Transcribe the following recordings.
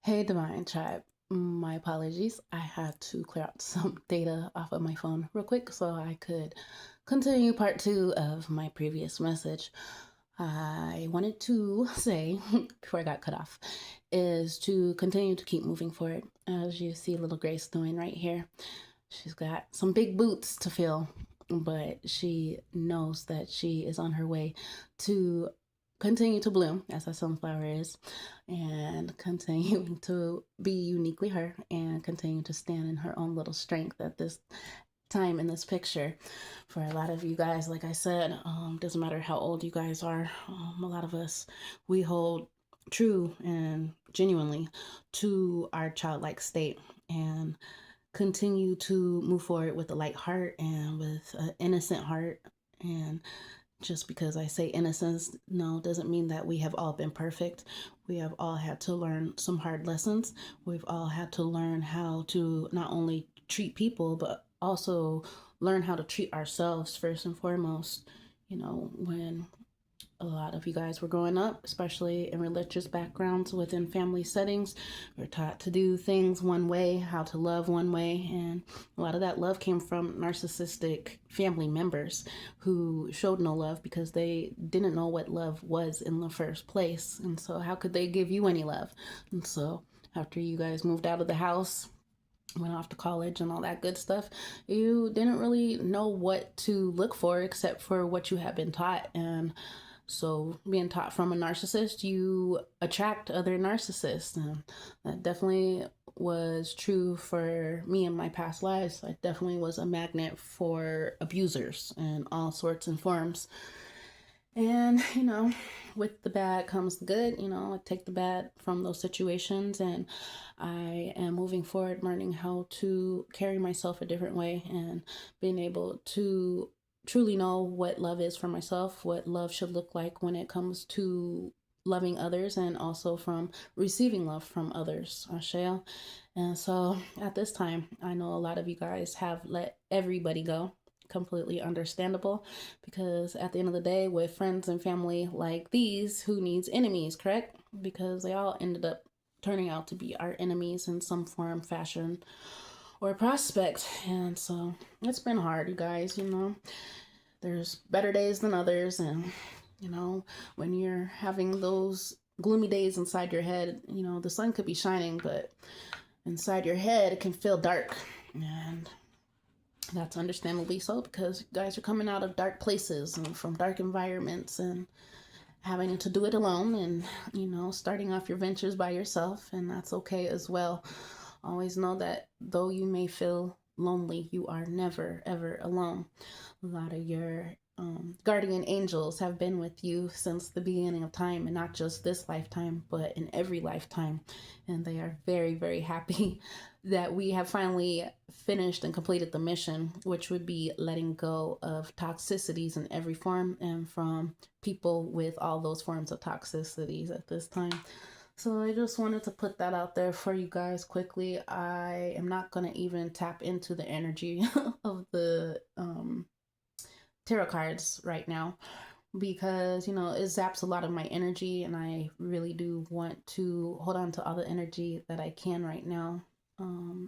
Hey, Divine Tribe. My apologies. I had to clear out some data off of my phone real quick so I could continue part two of my previous message. I wanted to say, before I got cut off, is to continue to keep moving forward. As you see little Grace doing right here, she's got some big boots to fill, but she knows that she is on her way to continue to bloom as a sunflower is, and continuing to be uniquely her and continue to stand in her own little strength at this time in this picture. For a lot of you guys, like I said, doesn't matter how old you guys are, a lot of us, we hold true and genuinely to our childlike state and continue to move forward with a light heart and with an innocent heart. And just because I say innocence, no, doesn't mean that we have all been perfect. We have all had to learn some hard lessons. We've all had to learn how to not only treat people, but also learn how to treat ourselves first and foremost. When a lot of you guys were growing up, especially in religious backgrounds within family settings, we're taught to do things one way, how to love one way, and a lot of that love came from narcissistic family members who showed no love because they didn't know what love was in the first place. And so how could they give you any love? And so after you guys moved out of the house, went off to college and all that good stuff, you didn't really know what to look for except for what you had been taught. And so, being taught from a narcissist, you attract other narcissists. And that definitely was true for me in my past lives. I definitely was a magnet for abusers in all sorts and forms. And, with the bad comes the good. I take the bad from those situations, and I am moving forward, learning how to carry myself a different way and being able to truly know what love is for myself, what love should look like when it comes to loving others and also from receiving love from others. Ashale. And so at this time, I know a lot of you guys have let everybody go. Completely understandable, because at the end of the day, with friends and family like these, who needs enemies, correct? Because they all ended up turning out to be our enemies in some form, fashion, or prospect. And so it's been hard, you guys. There's better days than others. And when you're having those gloomy days inside your head, the sun could be shining, but inside your head it can feel dark. And that's understandably so, because you guys are coming out of dark places and from dark environments and having to do it alone, and starting off your ventures by yourself. And that's okay as well. Always know that though you may feel lonely, you are never ever alone. A lot of your guardian angels have been with you since the beginning of time, and not just this lifetime, but in every lifetime. And they are very, very happy that we have finally finished and completed the mission, which would be letting go of toxicities in every form and from people with all those forms of toxicities at this time. So I just wanted to put that out there for you guys quickly. I am not going to even tap into the energy of the tarot cards right now, because it zaps a lot of my energy, and I really do want to hold on to all the energy that I can right now.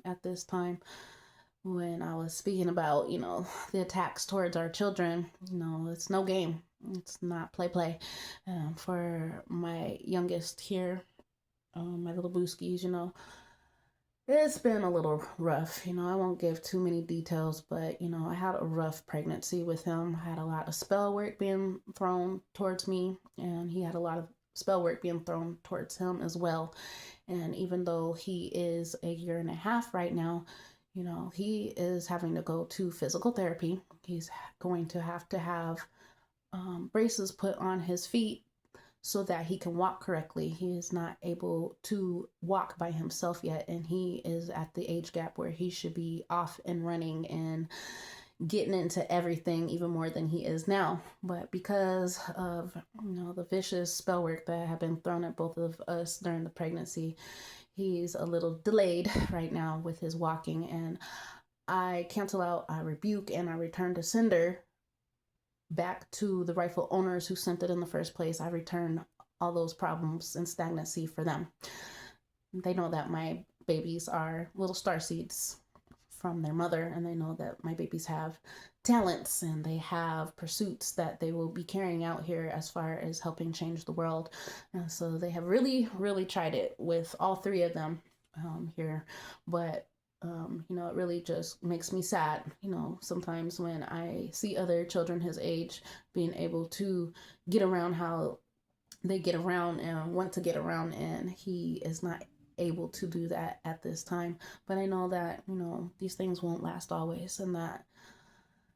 At this time, when I was speaking about the attacks towards our children, it's no game, it's not play. For my youngest here, my little booskies, it's been a little rough. I won't give too many details, but I had a rough pregnancy with him. I had a lot of spell work being thrown towards me, and he had a lot of spell work being thrown towards him as well. And even though he is a year and a half right now, he is having to go to physical therapy. He's going to have braces put on his feet so that he can walk correctly. He is not able to walk by himself yet, and he is at the age gap where he should be off and running and getting into everything even more than he is now. But because of the vicious spell work that have been thrown at both of us during the pregnancy, he's a little delayed right now with his walking. And I cancel out, I rebuke, and I return to sender back to the rightful owners who sent it in the first place. I return all those problems and stagnancy for them. they know that my babies are little star seeds from their mother, and they know that my babies have talents and they have pursuits that they will be carrying out here as far as helping change the world. And so they have really tried it with all three of them here. But it really just makes me sad, sometimes when I see other children his age being able to get around how they get around and want to get around, and he is not able to do that at this time. But I know that, these things won't last always, and that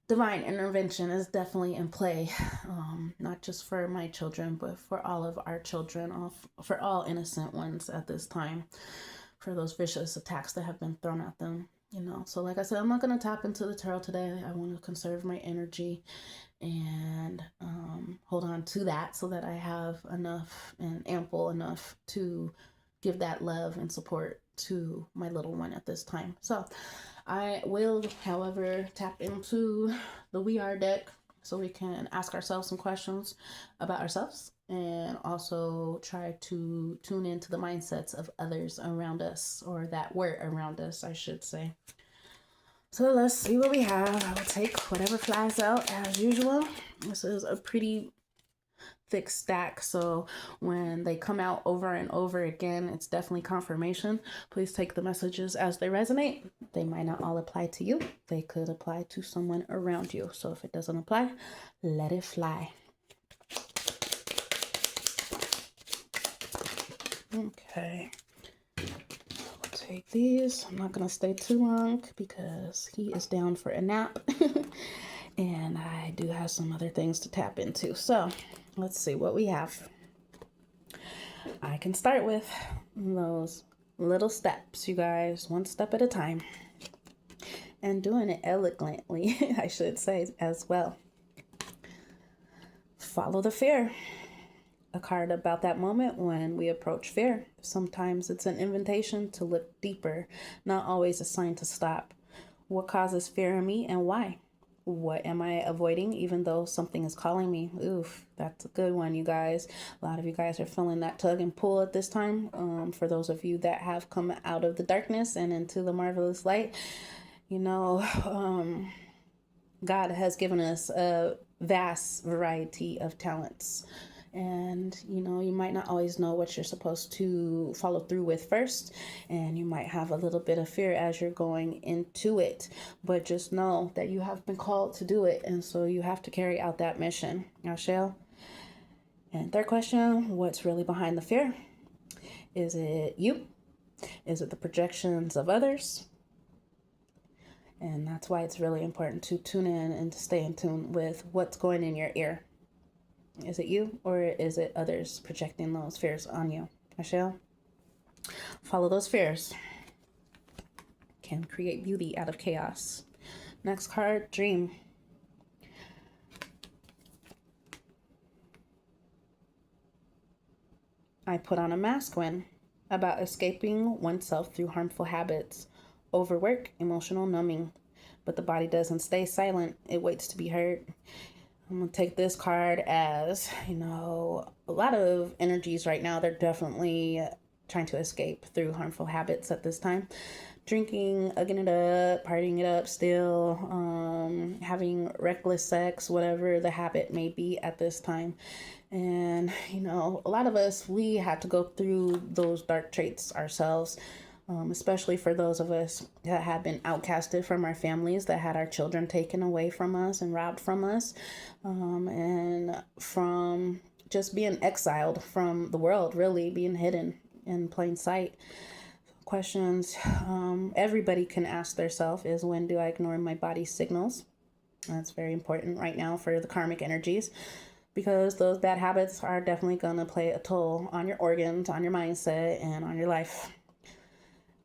divine intervention is definitely in play, not just for my children, but for all of our children, for all innocent ones at this time, for those vicious attacks that have been thrown at them. So like I said, I'm not going to tap into the tarot today. I want to conserve my energy and hold on to that so that I have enough and ample enough to give that love and support to my little one at this time. So I will, however, tap into the We Are deck so we can ask ourselves some questions about ourselves and also try to tune into the mindsets of others around us, or that were around us, I should say. So let's see what we have. I will take whatever flies out as usual. This is a pretty thick stack, so when they come out over and over again, it's definitely confirmation. Please take the messages as they resonate. They might not all apply to you. They could apply to someone around you. So if it doesn't apply, let it fly. Okay. I'll take these. I'm not going to stay too long because he is down for a nap. And I do have some other things to tap into. So let's see what we have. I can start with those little steps, you guys, one step at a time. And doing it elegantly, I should say, as well. Follow the fear. A card about that moment when we approach fear. Sometimes it's an invitation to look deeper, not always a sign to stop. What causes fear in me and why? What am I avoiding even though something is calling me? Oof, that's a good one, you guys. A lot of you guys are feeling that tug and pull at this time. For those of you that have come out of the darkness and into the marvelous light, God has given us a vast variety of talents. And, you might not always know what you're supposed to follow through with first. And you might have a little bit of fear as you're going into it. But just know that you have been called to do it. And so you have to carry out that mission. Ashel. And third question, what's really behind the fear? Is it you? Is it the projections of others? And that's why it's really important to tune in and to stay in tune with what's going in your ear. Is it you, or is it others projecting those fears on you? Michelle, follow those fears. Can create beauty out of chaos. Next card, dream. I put on a mask when about escaping oneself through harmful habits, overwork, emotional numbing. But the body doesn't stay silent. It waits to be heard. I'm going to take this card as, a lot of energies right now. They're definitely trying to escape through harmful habits at this time. Drinking, ugging it up, partying it up still, having reckless sex, whatever the habit may be at this time. And, a lot of us, we have to go through those dark traits ourselves. Especially for those of us that have been outcasted from our families, that had our children taken away from us and robbed from us, and from just being exiled from the world, really being hidden in plain sight. Questions everybody can ask themselves is, when do I ignore my body's signals? That's very important right now for the karmic energies, because those bad habits are definitely going to play a toll on your organs, on your mindset, and on your life.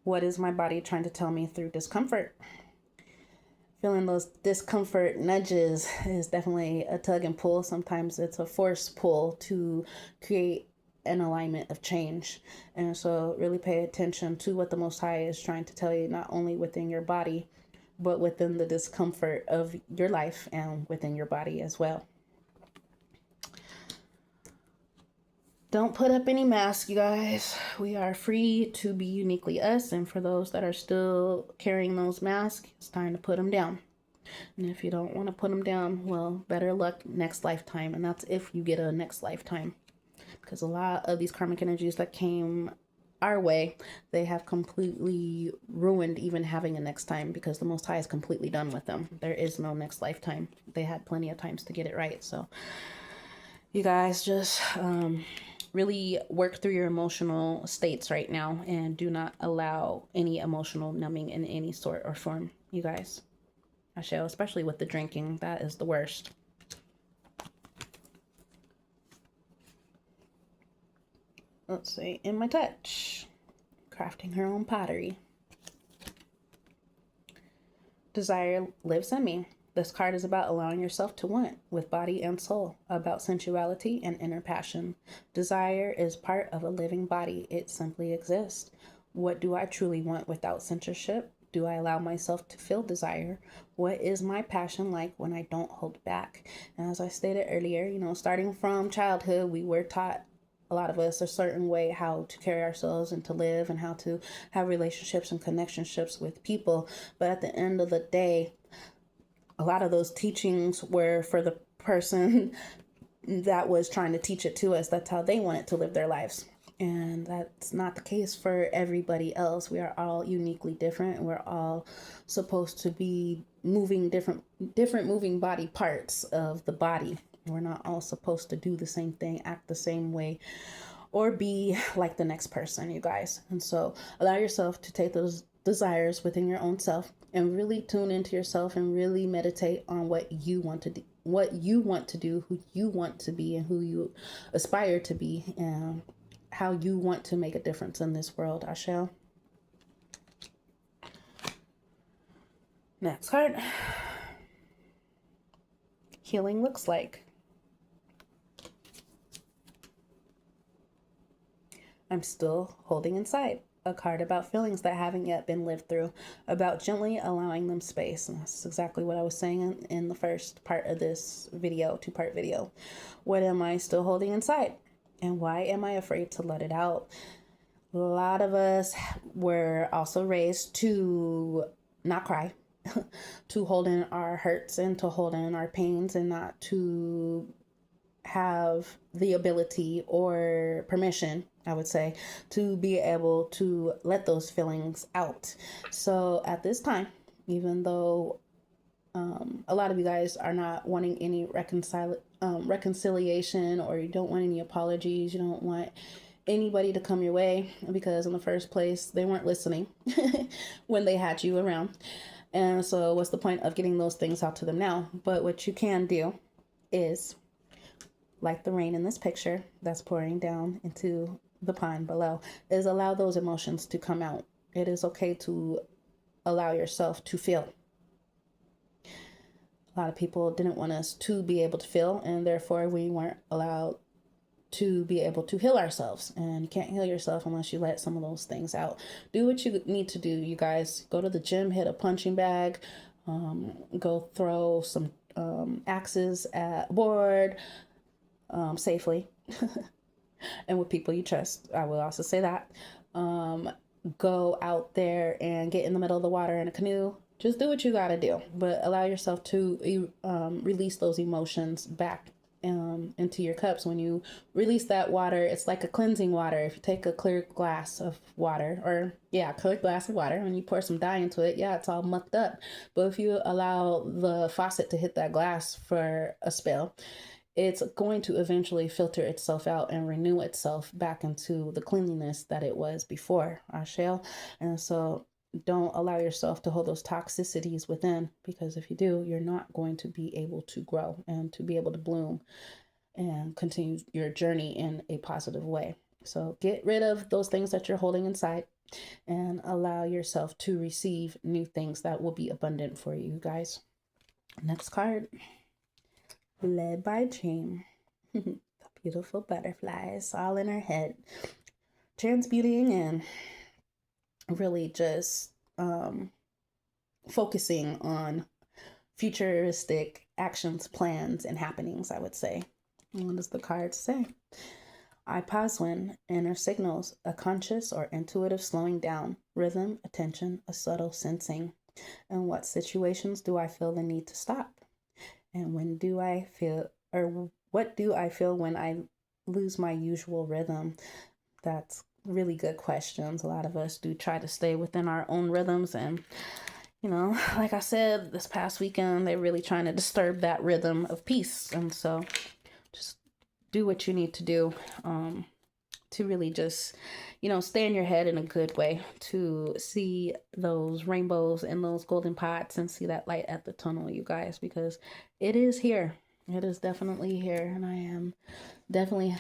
What is my body trying to tell me through discomfort? Feeling those discomfort nudges is definitely a tug and pull. Sometimes it's a force pull to create an alignment of change. And so really pay attention to what the Most High is trying to tell you, not only within your body, but within the discomfort of your life and within your body as well. Don't put up any mask, you guys. We are free to be uniquely us. And for those that are still carrying those masks, it's time to put them down. And if you don't want to put them down, well, better luck next lifetime. And that's if you get a next lifetime. Because a lot of these karmic energies that came our way, they have completely ruined even having a next time, because the Most High is completely done with them. There is no next lifetime. They had plenty of times to get it right. So you guys just really work through your emotional states right now, and do not allow any emotional numbing in any sort or form, you guys. I shall, especially with the drinking. That is the worst. Let's see, in my touch, crafting her own pottery. Desire lives in me. This card is about allowing yourself to want with body and soul, about sensuality and inner passion. Desire is part of a living body. It simply exists. What do I truly want without censorship? Do I allow myself to feel desire? What is my passion like when I don't hold back? And as I stated earlier, starting from childhood, we were taught, a lot of us, a certain way how to carry ourselves and to live, and how to have relationships and connectionships with people. But at the end of the day, a lot of those teachings were for the person that was trying to teach it to us. That's how they wanted to live their lives. And that's not the case for everybody else. We are all uniquely different. We're all supposed to be moving different moving body parts of the body. We're not all supposed to do the same thing, act the same way, or be like the next person, you guys. And so allow yourself to take those desires within your own self and really tune into yourself and really meditate on what you want to do, who you want to be, and who you aspire to be, and how you want to make a difference in this world. I shall. Next card. Healing looks like. I'm still holding inside. A card about feelings that haven't yet been lived through, about gently allowing them space. And that's exactly what I was saying in the first part of this video, 2-part video. What am I still holding inside? And why am I afraid to let it out? A lot of us were also raised to not cry, to hold in our hurts and to hold in our pains, and not to have the ability or permission, I would say, to be able to let those feelings out. So at this time, even though a lot of you guys are not wanting any reconciliation, or you don't want any apologies, you don't want anybody to come your way, because in the first place, they weren't listening when they had you around. And so what's the point of getting those things out to them now? But what you can do is, like the rain in this picture that's pouring down into the pond below, is allow those emotions to come out. It is okay to allow yourself to feel. A lot of people didn't want us to be able to feel, and therefore we weren't allowed to be able to heal ourselves. And you can't heal yourself unless you let some of those things out. Do what you need to do, you guys. Go to the gym, hit a punching bag, go throw some axes at a board, safely and with people you trust. I will also say that. Go out there and get in the middle of the water in a canoe. Just do what you got to do, but allow yourself to release those emotions back into your cups. When you release that water, it's like a cleansing water. If you take a clear glass of water, clear glass of water, and you pour some dye into it, it's all mucked up. But if you allow the faucet to hit that glass for a spell, it's going to eventually filter itself out and renew itself back into the cleanliness that it was before. I shall. And so don't allow yourself to hold those toxicities within, because if you do, you're not going to be able to grow and to be able to bloom and continue your journey in a positive way. So get rid of those things that you're holding inside and allow yourself to receive new things that will be abundant for you guys. Next card. Led by Dream. The beautiful butterflies all in her head, transmuting and really just focusing on futuristic actions, plans, and happenings, I would say. And what does the card say? I pause when inner signals, a conscious or intuitive slowing down, rhythm, attention, a subtle sensing. In what situations do I feel the need to stop? And when do I feel, or what do I feel when I lose my usual rhythm? That's really good questions. A lot of us do try to stay within our own rhythms, and like I said, this past weekend, they're really trying to disturb that rhythm of peace. And so just do what you need to do to really just, stay in your head in a good way, to see those rainbows and those golden pots and see that light at the tunnel, you guys, because it is here. It is definitely here. And I am definitely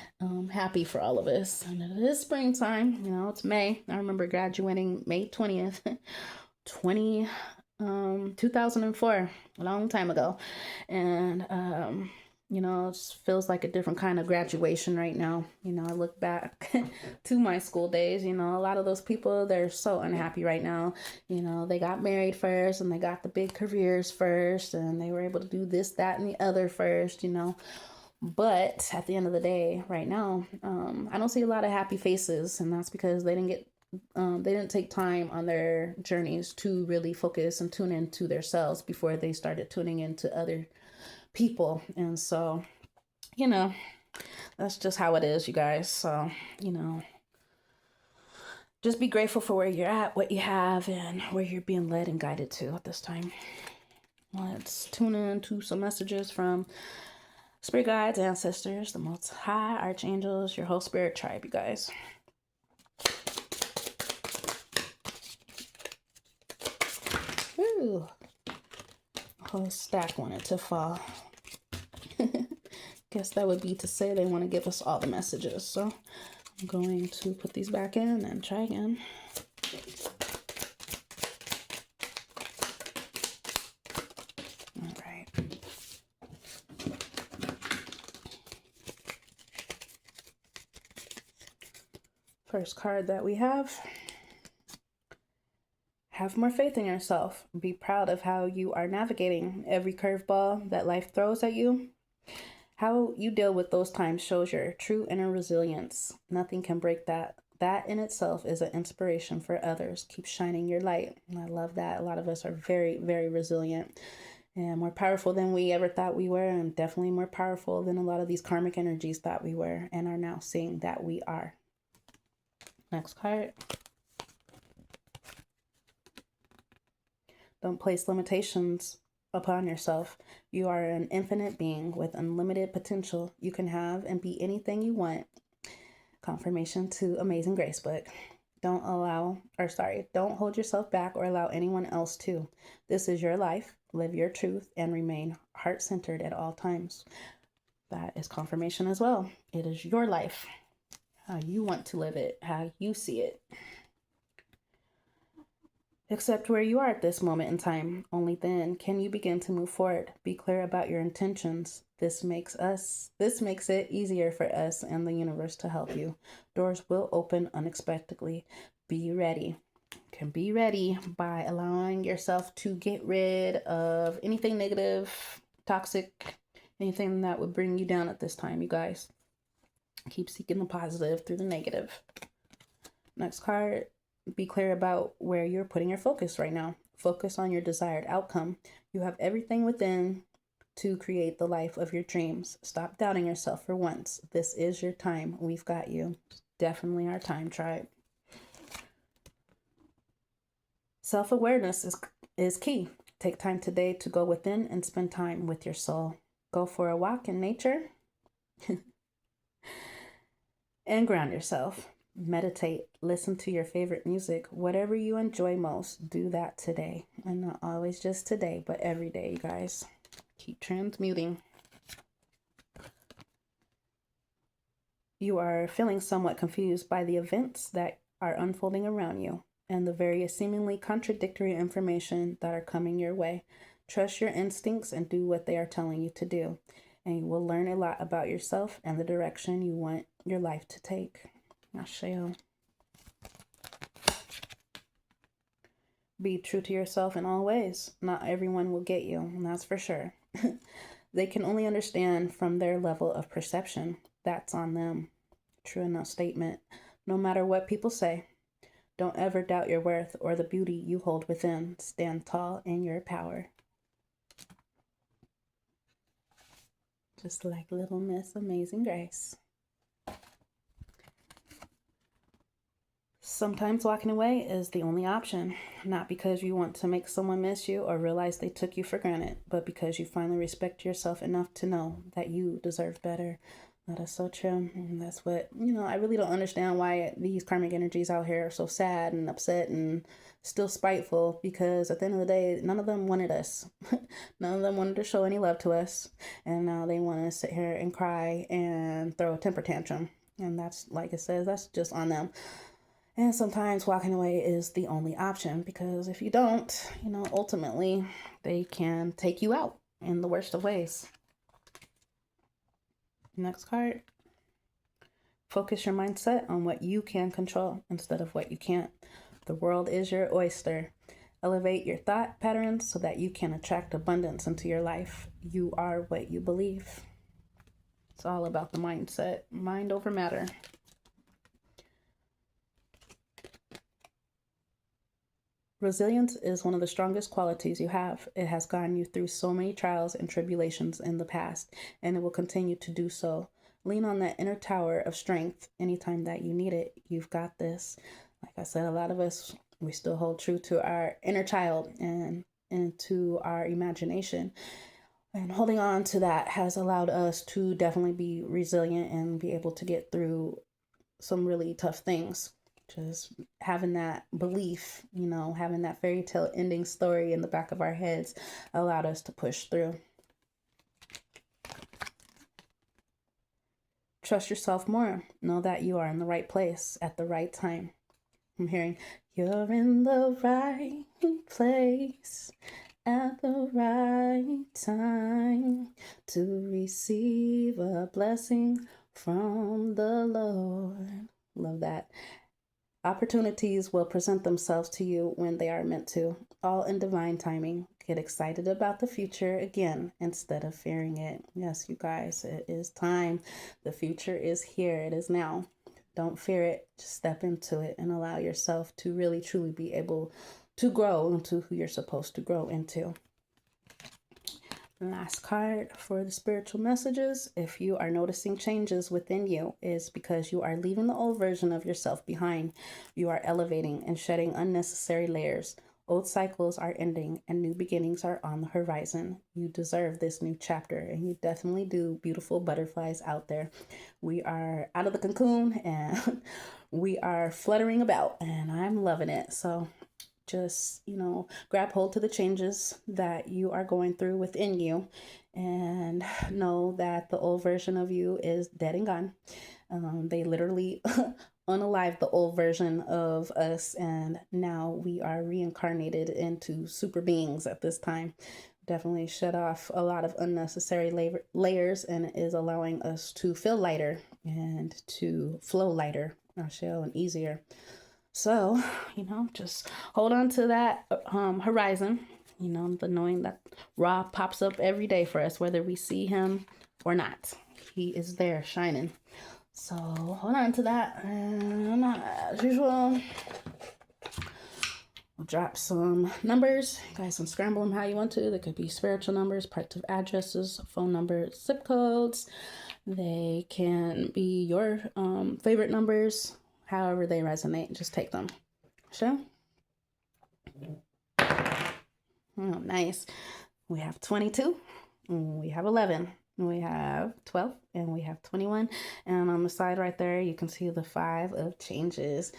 happy for all of us. And it is springtime. It's May. I remember graduating May 20th, 2004, a long time ago. And it just feels like a different kind of graduation right now. I look back to my school days. A lot of those people, they're so unhappy right now. They got married first and they got the big careers first and they were able to do this, that, and the other first. But at the end of the day, right now, I don't see a lot of happy faces, and that's because they didn't take time on their journeys to really focus and tune into themselves before they started tuning into other people. And so, that's just how it is, you guys. So, just be grateful for where you're at, what you have, and where you're being led and guided to at this time. Let's tune in to some messages from spirit guides, ancestors, the Most High, archangels, your whole spirit tribe, you guys. Ooh, a whole stack wanted to fall. Guess that would be to say they want to give us all the messages. So I'm going to put these back in and try again. All right. First card that we have more faith in yourself. Be proud of how you are navigating every curveball that life throws at you. How you deal with those times shows your true inner resilience. Nothing can break that. That in itself is an inspiration for others. Keep shining your light. And I love that. A lot of us are very, very resilient and more powerful than we ever thought we were, and definitely more powerful than a lot of these karmic energies thought we were and are now seeing that we are. Next card. Don't place limitations upon yourself. You are an infinite being with unlimited potential. You can have and be anything you want. Confirmation to Amazing Grace book. Don't hold yourself back or allow anyone else to. This is your life. Live your truth and remain heart-centered at all times. That is confirmation as well. It is your life. How you want to live it, how you see it. Accept where you are at this moment in time. Only then can you begin to move forward. Be clear about your intentions. This makes it easier for us and the universe to help you. Doors will open unexpectedly. Be ready. You can be ready by allowing yourself to get rid of anything negative, toxic, anything that would bring you down at this time, you guys. Keep seeking the positive through the negative. Next card. Be clear about where you're putting your focus right now. Focus on your desired outcome. You have everything within to create the life of your dreams. Stop doubting yourself for once. This is your time. We've got you. Definitely our time, tribe. Self-awareness is key. Take time today to go within and spend time with your soul. Go for a walk in nature and ground yourself. Meditate, listen to your favorite music, whatever you enjoy most, do that today. And not always just today, but every day, you guys. Keep transmuting. You are feeling somewhat confused by the events that are unfolding around you and the various seemingly contradictory information that are coming your way. Trust your instincts and do what they are telling you to do. And you will learn a lot about yourself and the direction you want your life to take. Asheo. Be true to yourself in all ways. Not everyone will get you, and that's for sure. They can only understand from their level of perception. That's on them. True enough statement. No matter what people say, don't ever doubt your worth or the beauty you hold within. Stand tall in your power. Just like Little Miss Amazing Grace. Sometimes walking away is the only option, not because you want to make someone miss you or realize they took you for granted, but because you finally respect yourself enough to know that you deserve better. That is so true. And that's what, I really don't understand why these karmic energies out here are so sad and upset and still spiteful, because at the end of the day, none of them wanted us. None of them wanted to show any love to us. And now they want to sit here and cry and throw a temper tantrum. And that's, like it says, that's just on them. And sometimes walking away is the only option, because if you don't, ultimately they can take you out in the worst of ways. Next card. Focus your mindset on what you can control instead of what you can't. The world is your oyster. Elevate your thought patterns so that you can attract abundance into your life. You are what you believe. It's all about the mindset. Mind over matter. Resilience is one of the strongest qualities you have. It has gotten you through so many trials and tribulations in the past, and it will continue to do so. Lean on that inner tower of strength anytime that you need it. You've got this. Like I said, a lot of us, we still hold true to our inner child and to our imagination. And holding on to that has allowed us to definitely be resilient and be able to get through some really tough things. Just having that belief, having that fairy tale ending story in the back of our heads allowed us to push through. Trust yourself more. Know that you are in the right place at the right time. I'm hearing, you're in the right place at the right time to receive a blessing from the Lord. Love that. Opportunities will present themselves to you when they are meant to, all in divine timing. Get excited about the future again instead of fearing it. Yes, you guys, it is time. The future is here. It is now. Don't fear it. Just step into it and allow yourself to really, truly be able to grow into who you're supposed to grow into. Last card for the spiritual messages. If you are noticing changes within you, is because you are leaving the old version of yourself behind. You are elevating and shedding unnecessary layers. Old cycles are ending and new beginnings are on the horizon. You deserve this new chapter, and you definitely do, beautiful butterflies out there. We are out of the cocoon and we are fluttering about, and I'm loving it. So just, grab hold to the changes that you are going through within you, and know that the old version of you is dead and gone. They literally unalive the old version of us, and now we are reincarnated into super beings at this time. Definitely shut off a lot of unnecessary layers, and is allowing us to feel lighter and to flow lighter, and easier. So, just hold on to that horizon, the knowing that Ra pops up every day for us, whether we see him or not. He is there shining. So hold on to that. And as usual, we'll drop some numbers. You guys can scramble them how you want to. They could be spiritual numbers, parts of addresses, phone numbers, zip codes. They can be your favorite numbers. However they resonate, just take them. Sure. Oh, nice. We have 22, we have 11, we have 12, and we have 21. And on the side right there, you can see the 5 of changes.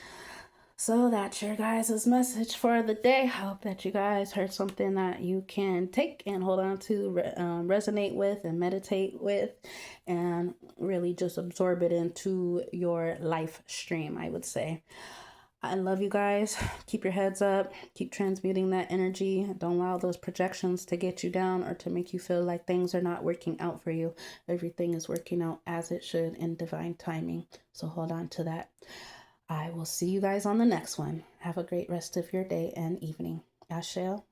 So that's your guys' message for the day. I hope that you guys heard something that you can take and hold on to, resonate with, and meditate with, and really just absorb it into your life stream, I would say. I love you guys. Keep your heads up. Keep transmuting that energy. Don't allow those projections to get you down or to make you feel like things are not working out for you. Everything is working out as it should in divine timing. So hold on to that. I will see you guys on the next one. Have a great rest of your day and evening. Ashel.